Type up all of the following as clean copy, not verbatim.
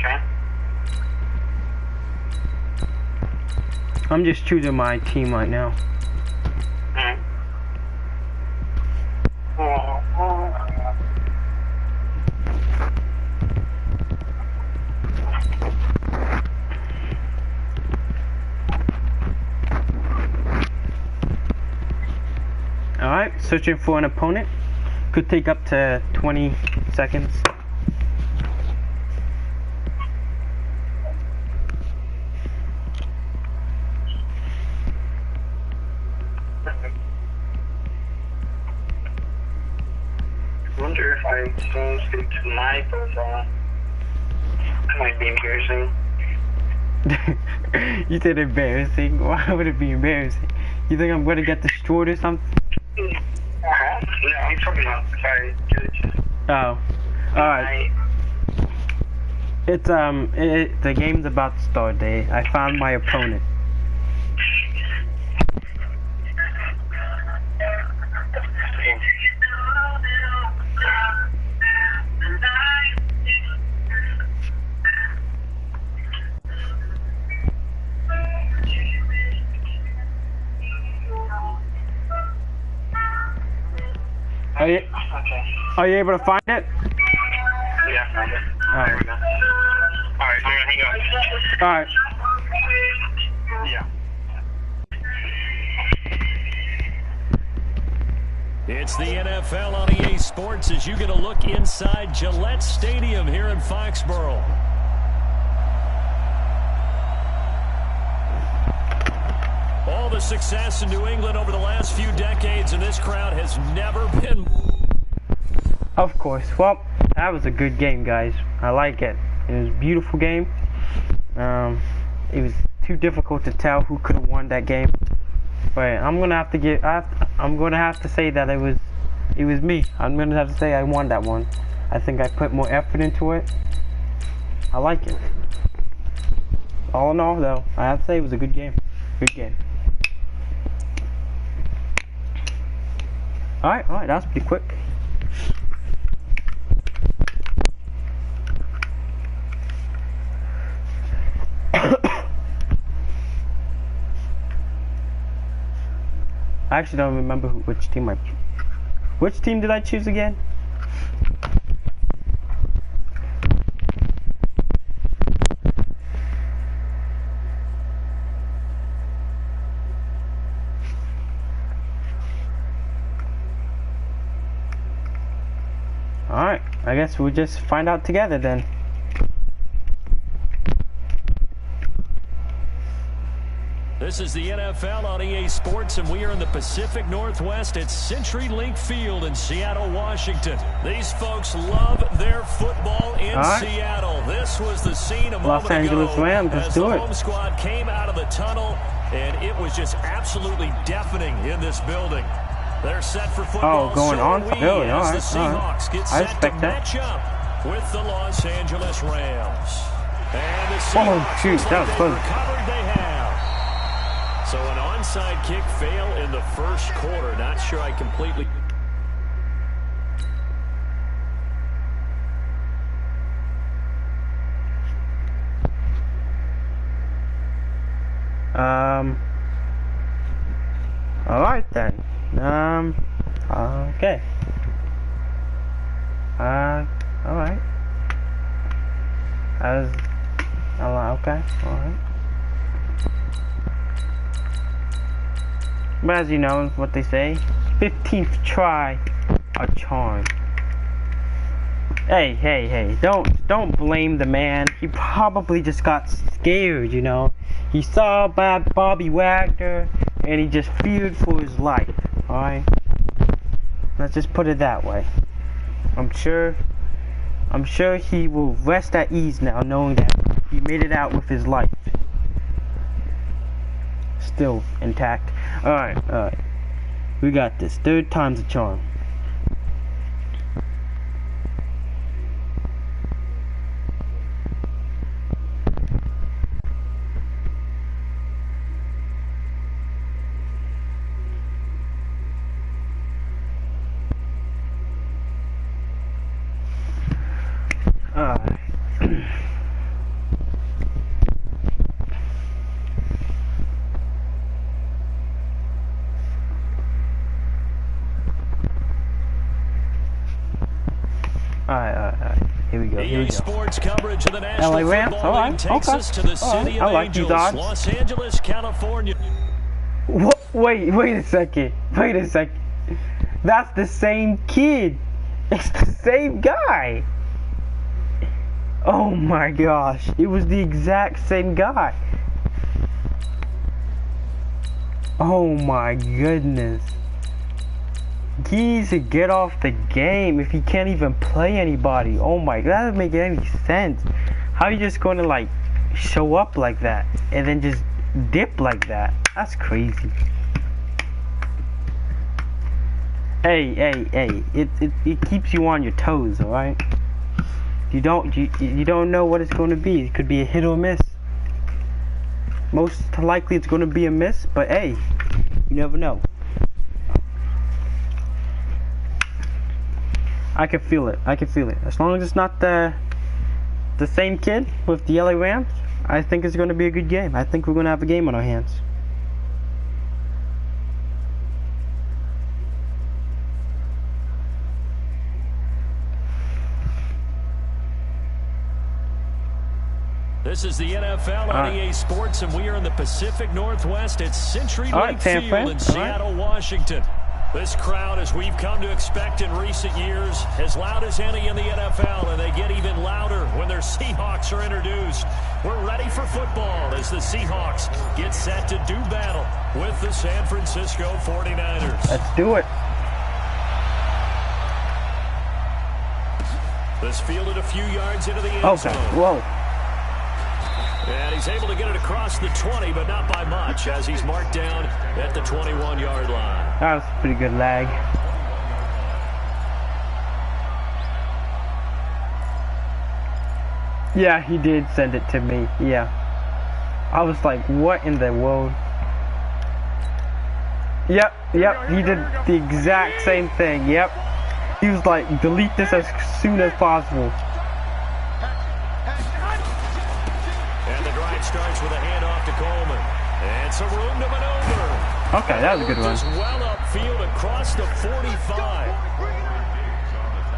Okay. I'm just choosing my team right now. Alright. Alright, searching for an opponent. Could take up to 20 seconds. I wonder if I change it to my profile. That might be embarrassing. You said embarrassing? Why would it be embarrassing? You think I'm gonna get destroyed or something? No, I'm talking about, sorry, Oh. Alright. It's, the game's about to start, Dave. I found my opponent. Are you able to find it? Yeah, I found it. Alright. There we go. Alright, I'm gonna hang up. Alright. Yeah. It's the NFL on EA Sports as you get a look inside Gillette Stadium here in Foxborough. All the success in New England over the last few decades, and this crowd has never been... Of course. Well, that was a good game, guys. I like it. It was a beautiful game. It was too difficult to tell who could have won that game. But I'm gonna have to give. I'm gonna have to say that it was me. I'm gonna have to say I won that one. I think I put more effort into it. I like it. All in all, though, I have to say it was a good game. Good game. All right, that was pretty quick. I actually don't remember which team did I choose again? Alright, I guess we'll just find out together then. This is the NFL on EA Sports, and we are in the Pacific Northwest at CenturyLink Field in Seattle, Washington. These folks love their football in Seattle. This was the scene a moment Los Angeles ago Rams, let's as do the it. home squad came out of the tunnel, and it was just absolutely deafening in this building. They're set for football. Oh, going on? Really? As Alright, the Seahawks get I set to expect that. match up with the Los Angeles Rams. And the Seahawks shoot, that was close. recovered they have. So an onside kick fail in the first quarter. Not sure I completely... Alright then. Okay. Alright. Okay, alright. But as you know, what they say, 15th try, a charm. Hey, don't blame the man. He probably just got scared, you know. He saw Bobby Wagner, and he just feared for his life, alright? Let's just put it that way. I'm sure he will rest at ease now, knowing that he made it out with his life still intact. Alright. We got this. Third time's a charm. go. Here we EA go. Sports coverage of the National LA Rams. Football All right. League takes Okay. us to the city I of like these Angels, odds. Los Angeles, California. What? Wait a second. Wait a second. That's the same kid. It's the same guy. Oh my gosh. It was the exact same guy. Oh my goodness. He needs to get off the game if he can't even play anybody. Oh my, that doesn't make any sense. How are you just going to like show up like that and then just dip like that? That's crazy. Hey, it keeps you on your toes, alright? You don't know what it's going to be. It could be a hit or miss. Most likely it's going to be a miss, but hey, you never know. I can feel it. I can feel it. As long as it's not the same kid with the LA Rams, I think it's going to be a good game. I think we're going to have a game on our hands. This is the NFL on EA Sports, and we are in the Pacific Northwest at Century Link Field in Seattle, Washington. This crowd, as we've come to expect in recent years, as loud as any in the NFL, and they get even louder when their Seahawks are introduced. We're ready for football as the Seahawks get set to do battle with the San Francisco 49ers. Let's do it. This fielded a few yards into the end zone. Whoa. And he's able to get it across the 20, but not by much, as he's marked down at the 21-yard line. That was a pretty good lag. Yeah, he did send it to me. Yeah. I was like, what in the world? Yep, he did the exact same thing. Yep. He was like, delete this as soon as possible. Starts with a handoff to Coleman. And some room to maneuver. Okay, that was a good run. Just well upfield across the 45.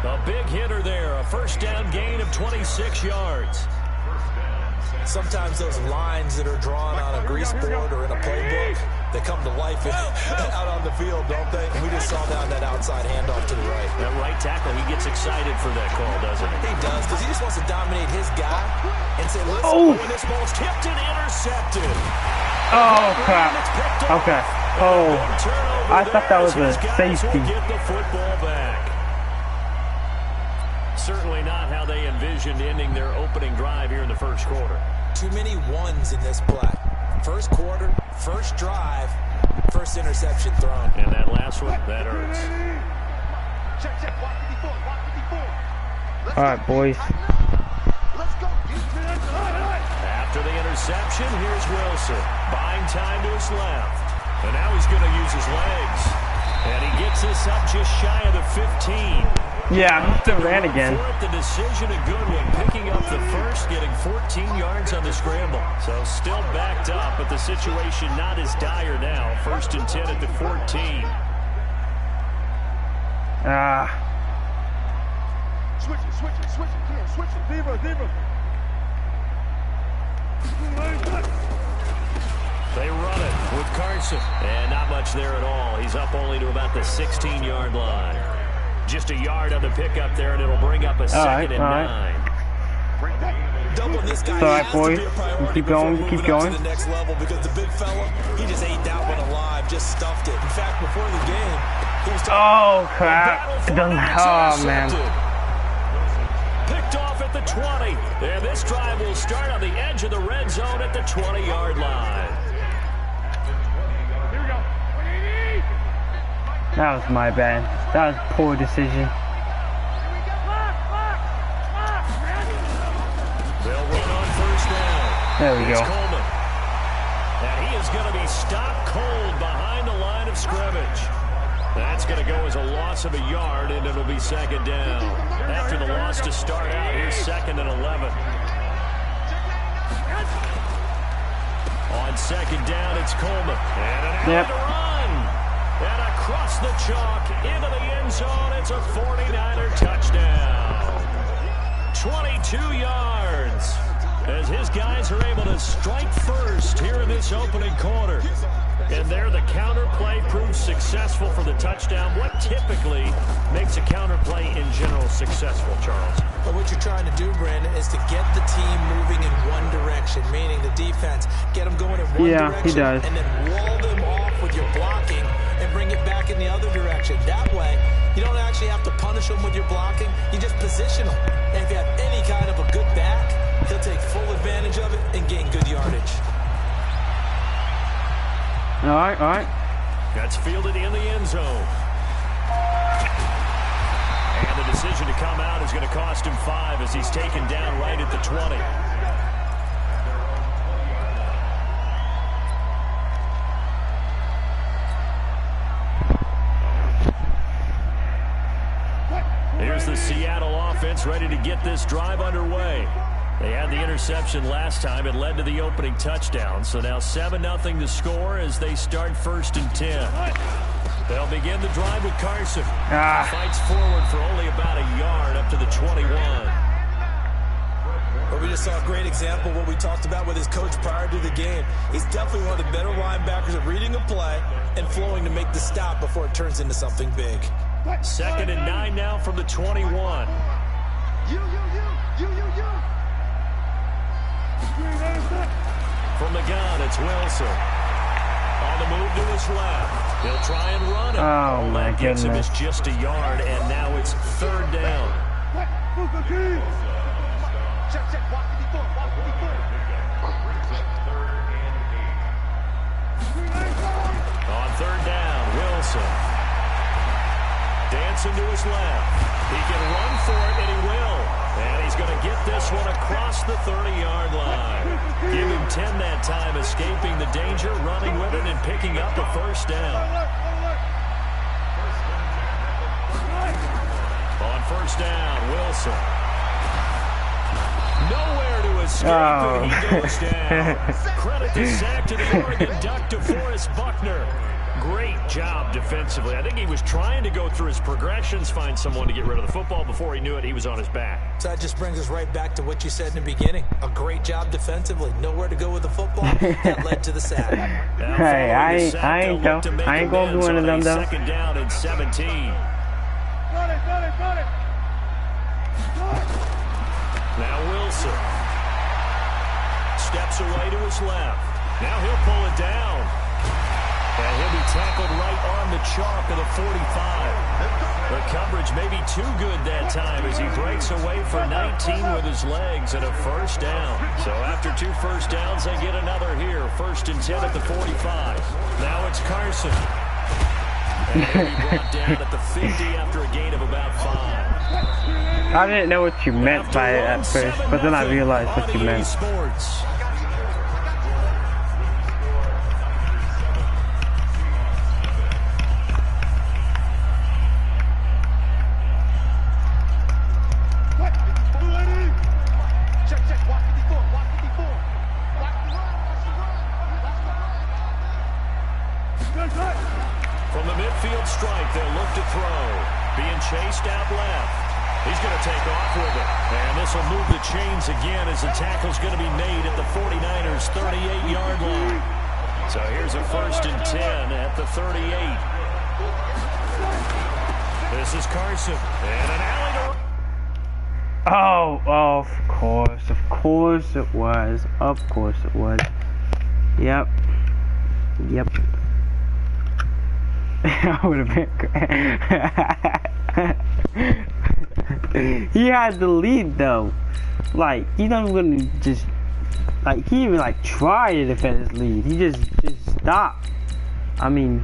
A big hitter there. A first down gain of 26 yards. Sometimes those lines that are drawn on a grease board or in a playbook, they come to life out on the field, don't they? We just saw down that outside handoff to the right. That right tackle, he gets excited for that call, doesn't he? He does, because he just wants to dominate his guy and say, listen, when this ball's tipped and intercepted. Oh, crap. Okay. Oh, I thought that was a safety. Get the football back. Certainly not how they envisioned ending their opening drive here in the first quarter. Too many ones in this play. First quarter, first drive, first interception thrown. And that last one, that hurts. All right, boys. After the interception, here's Wilson. Buying time to his left. And now he's going to use his legs. And he gets this up just shy of the 15. Yeah, he still ran again. The decision, a good one. Picking up the first, getting 14 yards on the scramble. So still backed up, but the situation not as dire now. First and 10 at the 14. Switch it. Come on, switch it. Deeper. They run it with Carson. And not much there at all. He's up only to about the 16-yard line. Just a yard on the pickup there, and it'll bring up a second and 9. Double this guy. All right, boys. Keep going. To the next level, because the big fella, he just ate that one alive, just stuffed it. In fact, before the game, he was talking. Oh, crap. Oh, man. Picked off at the 20. And this drive will start on the edge of the red zone at the 20-yard line. That was my bad. That was a poor decision. They'll run on first down. There we go. Coleman. And he is going to be stopped cold behind the line of scrimmage. That's going to go as a loss of a yard, and it'll be second down. After the loss to start out, here's second and 11. On second down, it's Coleman. And an run. And across the chalk into the end zone, it's a 49er touchdown. 22 yards. As his guys are able to strike first here in this opening quarter. And there the counter play proves successful for the touchdown. What typically makes a counter play in general successful, Charles? But what you're trying to do, Brandon, is to get the team moving in one direction, meaning the defense, get them going in one direction, he does. and then wall them off with your blocking and bring it back in the other direction. That way, you don't actually have to punish them with your blocking. You just position them. And if you have any kind of a good back, he'll take full advantage of it and gain good yardage. All right. That's fielded in the end zone. And the decision to come out is going to cost him 5 as he's taken down right at the 20. Here's the Seattle offense ready to get this drive underway. They had the interception last time. It led to the opening touchdown. So now 7-0 to score as they start 1st and 10. They'll begin the drive with Carson. Fights forward for only about a yard up to the 21. Well, we just saw a great example of what we talked about with his coach prior to the game. He's definitely one of the better linebackers at reading a play and flowing to make the stop before it turns into something big. 2nd and 9 now from the 21. From the gun, it's Wilson. On the move to his left. He'll try and run it. Oh, my that gets him goodness. is just a yard, and now it's 3rd down. On 3rd down, Wilson. Dancing to his left. He can run for it, and he will. And he's going to get this one across the 30-yard line. Give him 10 that time, escaping the danger, running with it, and picking up a 1st down. On 1st down, Wilson. Nowhere to escape, and he goes down. Credit the sack to the Oregon Duck, DeForest Buckner. Great job defensively. I think he was trying to go through his progressions, find someone to get rid of the football. Before he knew it, he was on his back. So that just brings us right back to what you said in the beginning. A great job defensively. Nowhere to go with the football. That led to the sack. Hey, I ain't going to do one of them, though. 2nd down and 17. Now Wilson. Steps away to his left. Now he'll pull it down. And he'll be tackled right on the chalk of the 45. The coverage may be too good that time as he breaks away for 19 with his legs and a 1st down. So after 2 first downs, they get another here. 1st and 10 at the 45. Now it's Carson. And he'll be brought down at the 50 after a gain of about 5. I didn't know what you meant by it at first, but then I realized what you meant. Sports. From the midfield strike, they'll look to throw. Being chased out left. He's going to take off with it. And this will move the chains again as the tackle's going to be made at the 49ers' 38-yard line. So here's a 1st and 10 at the 38. This is Carson. And an alley to... Oh, of course it was. Of course it was. Yep. That would have been great. He had the lead though. Like, he doesn't really just, like, he even like tried to defend his lead. He just stopped. I mean,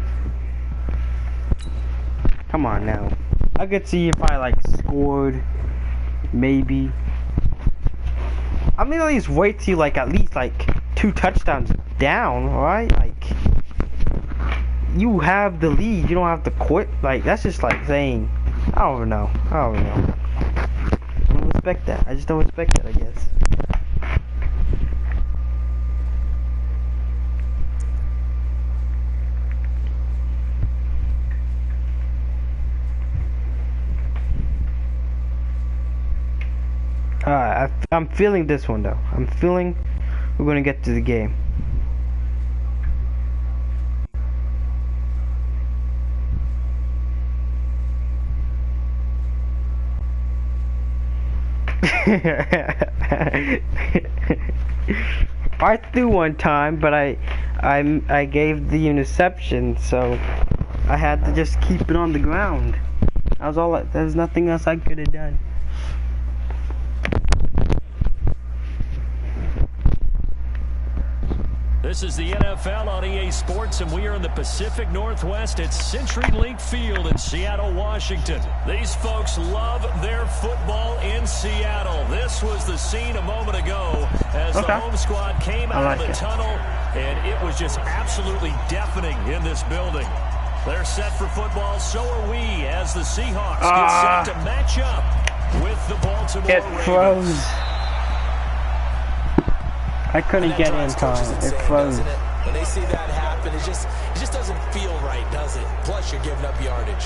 come on now. I could see if I like scored, maybe. I mean, at least wait till like at least like 2 touchdowns down, alright? Like, you have the lead, you don't have to quit. Like, that's just like saying, I don't know. I don't respect that. I just don't respect that, I guess. I'm feeling this one though. I'm feeling we're gonna get to the game. I threw one time, but I gave the interception, so I had to just keep it on the ground. That was all. There's nothing else I could have done. This is the NFL on EA Sports, and we are in the Pacific Northwest at CenturyLink Field in Seattle, Washington. These folks love their football in Seattle. This was the scene a moment ago as the home squad came out of the tunnel, and it was just absolutely deafening in this building. They're set for football, so are we, as the Seahawks get set to match up with the Baltimore Ravens. Froze. I couldn't get in time. It froze. When they see that happen, it just doesn't feel right, does it? Plus, you're giving up yardage.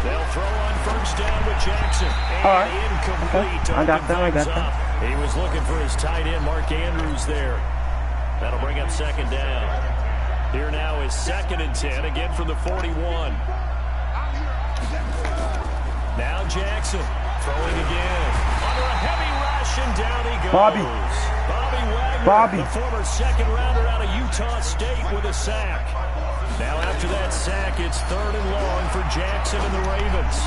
They'll throw on first down with Jackson. And incomplete. I got that. He was looking for his tight end, Mark Andrews, there. That'll bring up second down. Here now is 2nd and 10, again from the 41. Now Jackson throwing again. Under a heavy rush, and down he goes. Bobby Wagner, the former second rounder out of Utah State, with a sack. Now after that sack, it's 3rd and long for Jackson and the Ravens.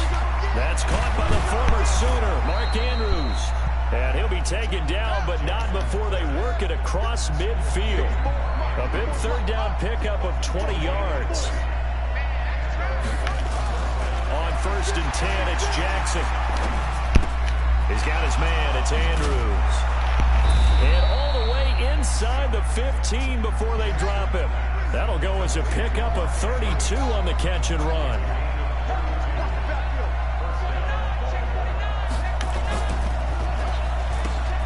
That's caught by the former Sooner, Mark Andrews. And he'll be taken down, but not before they work it across midfield. A big 3rd down pickup of 20 yards. On 1st and 10, it's Jackson. He's got his man, it's Andrews. And all the way inside the 15 before they drop him. That'll go as a pickup of 32 on the catch and run.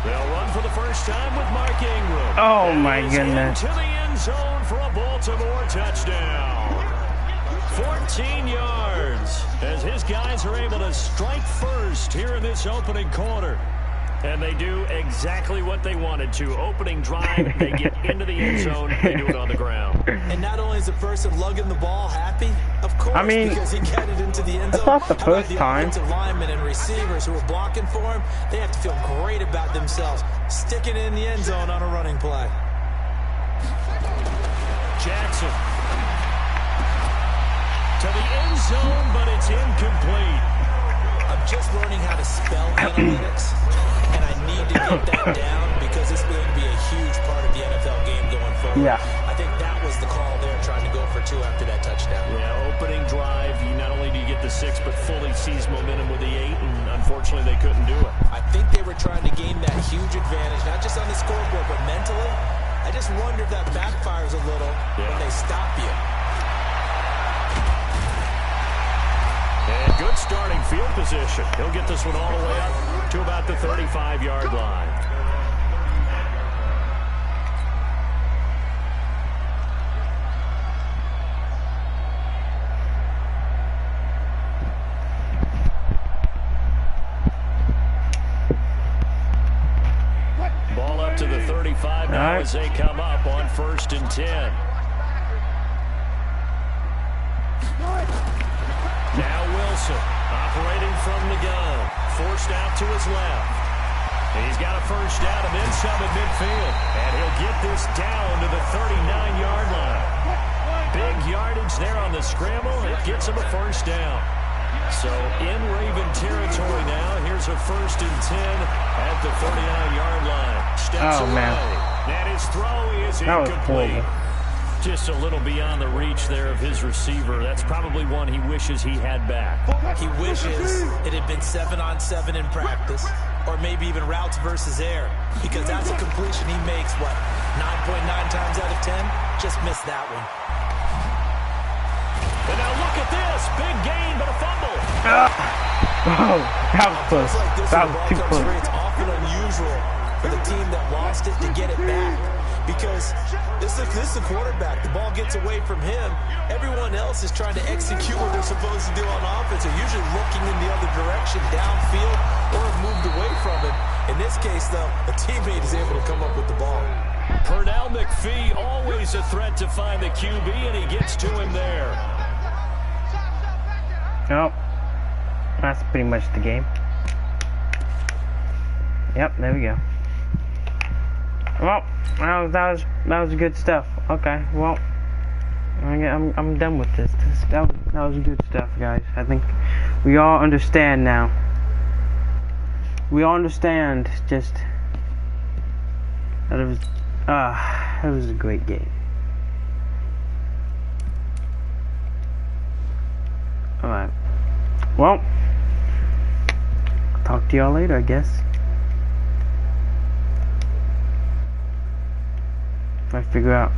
They'll run for the first time with Mark Ingram. Oh my goodness. Into the end zone for a Baltimore touchdown. 14 yards as his guys are able to strike first here in this opening quarter. And they do exactly what they wanted to. Opening drive, they get into the end zone, they do it on the ground. And not only is the person lugging the ball happy, of course, because he got it into the end zone. It's not the first time. The offensive linemen and receivers who are blocking for him, they have to feel great about themselves, sticking in the end zone on a running play. Jackson to the end zone, but it's incomplete. I'm just learning how to spell analytics, and I need to get that down because it's going to be a huge part of the NFL game going forward. Yeah. I think that was the call there, trying to go for 2 after that touchdown. Yeah, opening drive, you not only do you get the 6, but fully seize momentum with the 8, and unfortunately they couldn't do it. I think they were trying to gain that huge advantage, not just on the scoreboard, but mentally. I just wonder if that backfires a little when they stop you. And good starting field position. He'll get this one all the way up to about the 35-yard line. Ball up to the 35 now as they come up on 1st and 10. Now Wilson, operating from the gun, forced out to his left. He's got a first down and then some at midfield. And he'll get this down to the 39-yard line. Big yardage there on the scramble. It gets him a first down. So in Raven territory now. Here's a 1st and 10 at the 39-yard line. Steps away. Man. And his throw is incomplete. Just a little beyond the reach there of his receiver. That's probably one he wishes he had back. He wishes it had been 7-on-7 in practice, or maybe even routes versus air, because that's a completion he makes, what, 9.9 times out of 10? Just missed that one. And now look at this. Big gain, but a fumble. Oh, that was close. Like this That when the was ball too comes close. free, it's often unusual for the team that lost it to get it back. Because this is the quarterback. The ball gets away from him. Everyone else is trying to execute what they're supposed to do on offense. They're usually looking in the other direction, downfield, or have moved away from him. In this case, though, a teammate is able to come up with the ball. Pernell McPhee, always a threat to find the QB, and he gets to him there. Oh, that's pretty much the game. Yep, there we go. Well, that was good stuff. Okay, well, I'm done with this. That was good stuff, guys. I think we all understand now. We all understand just that it was a great game. All right. Well, talk to y'all later, I guess. If I figure out.